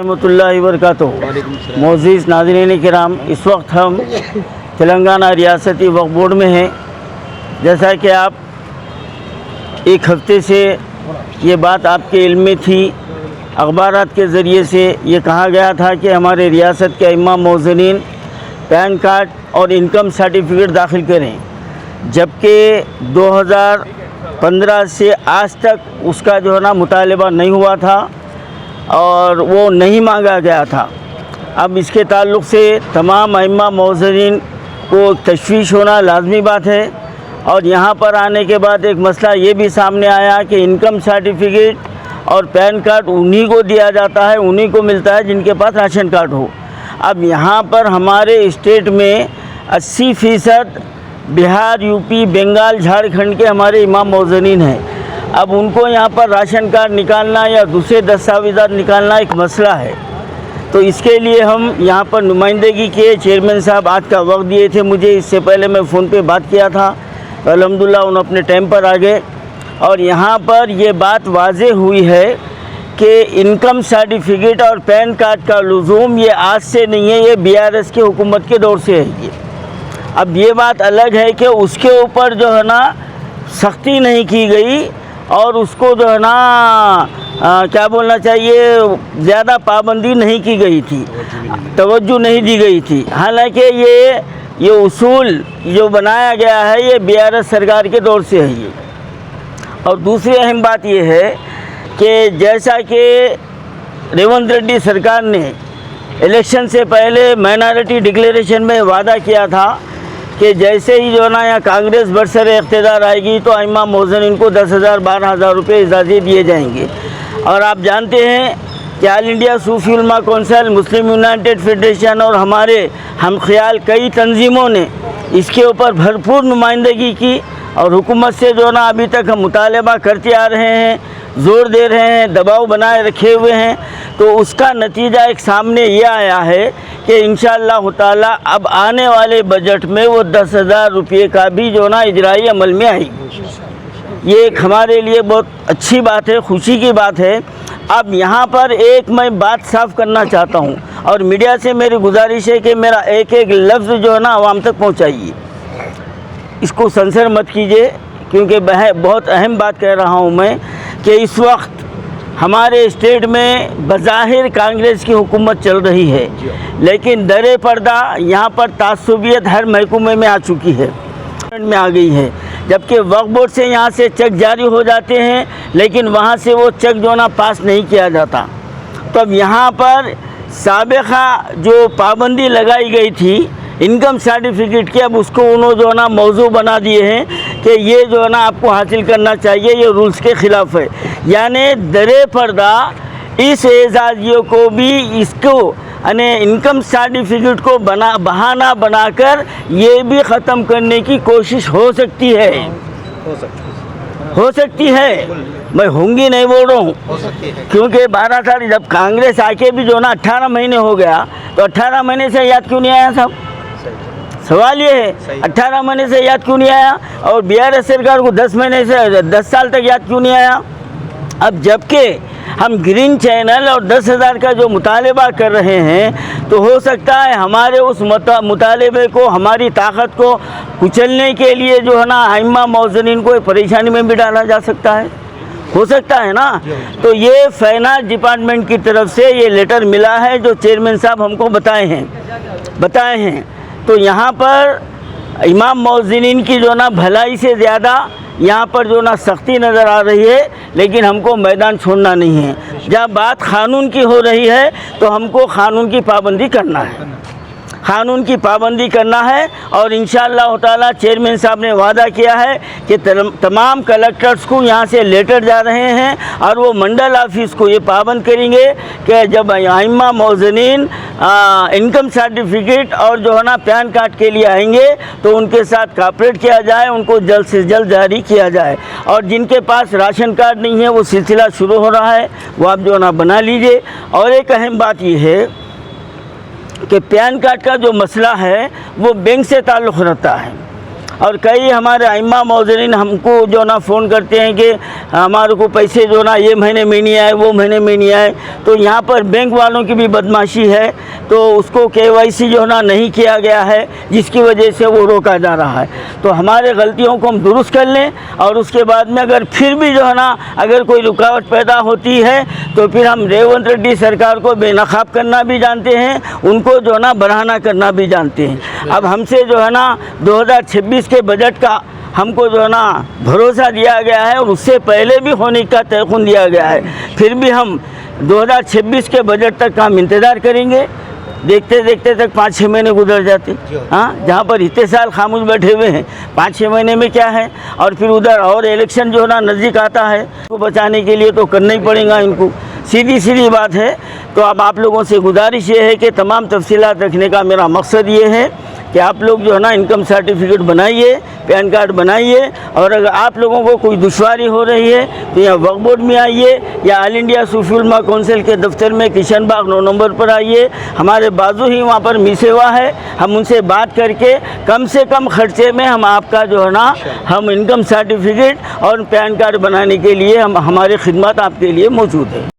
रहमतुल्लाहि व बरकातुहू। मोअज़्ज़िज़ नाज़रीन किराम, इस वक्त हम तेलंगाना रियासती वक्फ बोर्ड में हैं। जैसा कि आप एक हफ्ते से ये बात आपके इल्म में थी, अखबारात के ज़रिए से ये कहा गया था कि हमारे रियासत के इमाम मौज़नीन पैन कार्ड और इनकम सर्टिफिकेट दाखिल करें, जबकि 2015 से आज तक उसका जो है ना मुतालबा नहीं हुआ था और वो नहीं मांगा गया था। अब इसके ताल्लुक़ से तमाम अइम्मा मौज़नीन को तशवीश होना लाज़मी बात है। और यहाँ पर आने के बाद एक मसला ये भी सामने आया कि इनकम सर्टिफिकेट और पैन कार्ड उन्हीं को दिया जाता है, उन्हीं को मिलता है जिनके पास राशन कार्ड हो। अब यहाँ पर हमारे स्टेट में 80% बिहार, यूपी, बंगाल, झारखंड के हमारे इमाम मौज़नीन हैं। अब उनको यहाँ पर राशन कार्ड निकालना या दूसरे दस्तावेज़ात निकालना एक मसला है। तो इसके लिए हम यहाँ पर नुमाइंदगी के चेयरमैन साहब आज का वक्त दिए थे मुझे। इससे पहले मैं फ़ोन पे बात किया था, अल्हम्दुलिल्लाह उन्होंने अपने टाइम पर आ गए। और यहाँ पर ये बात वाज़े हुई है कि इनकम सर्टिफिकेट और पैन कार्ड का लुज़ूम ये आज से नहीं है, ये BRS की हुकूमत के दौर से है। ये अब ये बात अलग है कि उसके ऊपर जो है ना सख्ती नहीं की गई और उसको जो है ना क्या बोलना चाहिए, ज़्यादा पाबंदी नहीं की गई थी, तवज्जो नहीं दी गई थी। हालांकि ये उसूल जो बनाया गया है ये BRS सरकार के दौर से है ये। और दूसरी अहम बात ये है कि जैसा कि रेवंत रेड्डी सरकार ने इलेक्शन से पहले माइनॉरिटी डिक्लेरेशन में वादा किया था कि जैसे ही जो ना यहाँ कांग्रेस बरसरे इख्तिदार आएगी तो इमाम मौज़नीन को 10,000 12,000 रुपये इजाज़त दिए जाएंगे। और आप जानते हैं कि ऑल इंडिया सूफी उलमा कौंसिल, मुस्लिम यूनाइटेड फेडरेशन और हमारे हम ख्याल कई तंजीमों ने इसके ऊपर भरपूर नुमाइंदगी की और हुकूमत से जो ना अभी तक हम मुतालबा करते आ रहे हैं, ज़ोर दे रहे हैं, दबाव बनाए रखे हुए हैं। तो उसका नतीजा एक सामने ये आया है कि इंशाअल्लाह ताला अब आने वाले बजट में वो 10,000 रुपये का भी जो ना इजराई अमल में आएगी। ये एक हमारे लिए बहुत अच्छी बात है, खुशी की बात है। अब यहाँ पर एक मैं बात साफ़ करना चाहता हूँ और मीडिया से मेरी गुजारिश है कि मेरा एक एक लफ्ज़ जो है ना आवाम तक पहुँचाइए, इसको सेंसर मत कीजिए, क्योंकि बहुत अहम बात कह रहा हूँ मैं कि इस वक्त हमारे स्टेट में बज़ाहिर कांग्रेस की हुकूमत चल रही है, लेकिन दरे पर्दा यहाँ पर तासुबियत हर महकमे में आ चुकी है, में आ गई है। जबकि वक्फ बोर्ड से यहाँ से चेक जारी हो जाते हैं, लेकिन वहाँ से वो चेक जो ना पास नहीं किया जाता। तो अब यहाँ पर साबिक़ा जो पाबंदी लगाई गई थी इनकम सर्टिफिकेट की, अब उसको उन्होंने जो है ना मौजू बना दिए हैं कि ये जो है ना आपको हासिल करना चाहिए, ये रूल्स के ख़िलाफ़ है। यानी दरे पर्दा इस एजाज़ियों को भी इसको यानी इनकम सर्टिफिकेट को बहाना बनाकर ये भी ख़त्म करने की कोशिश हो सकती है, हो सकती है। मैं होंगी नहीं बोल रहा हूँ, क्योंकि 12 साल जब कांग्रेस आके भी जो ना 18 महीने हो गया, तो 18 महीने से याद क्यों नहीं आया साहब? सवाल ये है 18 महीने से याद क्यों नहीं आया? और BRS सरकार को 10 महीने से 10 साल तक याद क्यों नहीं आया? अब जबकि हम ग्रीन चैनल और 10,000 का जो मुतालबा कर रहे हैं, तो हो सकता है हमारे उस मुतालबे को, हमारी ताकत को कुचलने के लिए जो है ना अइम्मा मौज़नीन को परेशानी में भी डाला जा सकता है, हो सकता है ना। तो ये फाइनेंस डिपार्टमेंट की तरफ से ये लेटर मिला है जो चेयरमैन साहब हमको बताए हैं। तो यहाँ पर इमाम मौज़नीन की जो ना भलाई से ज़्यादा यहाँ पर जो ना सख्ती नज़र आ रही है, लेकिन हमको मैदान छोड़ना नहीं है। जब बात क़ानून की हो रही है तो हमको क़ानून की पाबंदी करना है, क़ानून की पाबंदी करना है। और इंशाअल्लाह ताला चेयरमैन साहब ने वादा किया है कि तमाम कलेक्टर्स को यहाँ से लेटर जा रहे हैं और वो मंडल ऑफिस को ये पाबंद करेंगे कि जब अइम्मा मौज़नीन इनकम सर्टिफिकेट और जो है ना पैन कार्ड के लिए आएंगे तो उनके साथ कॉपरेट किया जाए, उनको जल्द से जल्द जारी किया जाए। और जिनके पास राशन कार्ड नहीं है वो सिलसिला शुरू हो रहा है, वो आप जो है ना बना लीजिए। और एक अहम बात ये है कि पैन कार्ड का जो मसला है वो बैंक से ताल्लुक़ रखता है। और कई हमारे अइम्मा मौजरीन हमको जो ना फ़ोन करते हैं कि हमारे को पैसे जो ना ये महीने में नहीं आए, वो महीने में नहीं आए। तो यहाँ पर बैंक वालों की भी बदमाशी है, तो उसको KYC जो ना नहीं किया गया है, जिसकी वजह से वो रोका जा रहा है। तो हमारे गलतियों को हम दुरुस्त कर लें और उसके बाद में अगर फिर भी जो है ना अगर कोई रुकावट पैदा होती है तो फिर हम रेवंत रेड्डी सरकार को बेनकाब करना भी जानते हैं, उनको जो ना बढ़ाना करना भी जानते हैं। अब हमसे जो है ना 2026 के बजट का हमको जो है ना भरोसा दिया गया है और उससे पहले भी होने का तयक़ुन दिया गया है। फिर भी हम 2026 के बजट तक का हम इंतज़ार करेंगे। देखते देखते तक 5-6 महीने गुजर जाते। हाँ, जहाँ पर इतने साल खामोश बैठे हुए हैं, 5-6 महीने में क्या है। और फिर उधर और इलेक्शन जो है ना नज़दीक आता है, उसको बचाने के लिए तो करना ही पड़ेगा इनको, सीधी बात है। तो अब आप लोगों से गुजारिश ये है कि तमाम तफसीलात रखने का मेरा मकसद ये है कि आप लोग जो है ना इनकम सर्टिफिकेट बनाइए, पैन कार्ड बनाइए। और अगर आप लोगों को कोई दुश्वारी हो रही है तो यहाँ वक्फ बोर्ड में आइए या ऑल इंडिया सूफी उलमा काउंसिल के दफ्तर में किशन बाग 9 नंबर पर आइए। हमारे बाजू ही वहाँ पर मी सेवा है, हम उनसे बात करके कम से कम खर्चे में हम आपका जो है ना हम इनकम सर्टिफिकेट और पैन कार्ड बनाने के लिए हम हमारी खिदमत आपके लिए मौजूद है।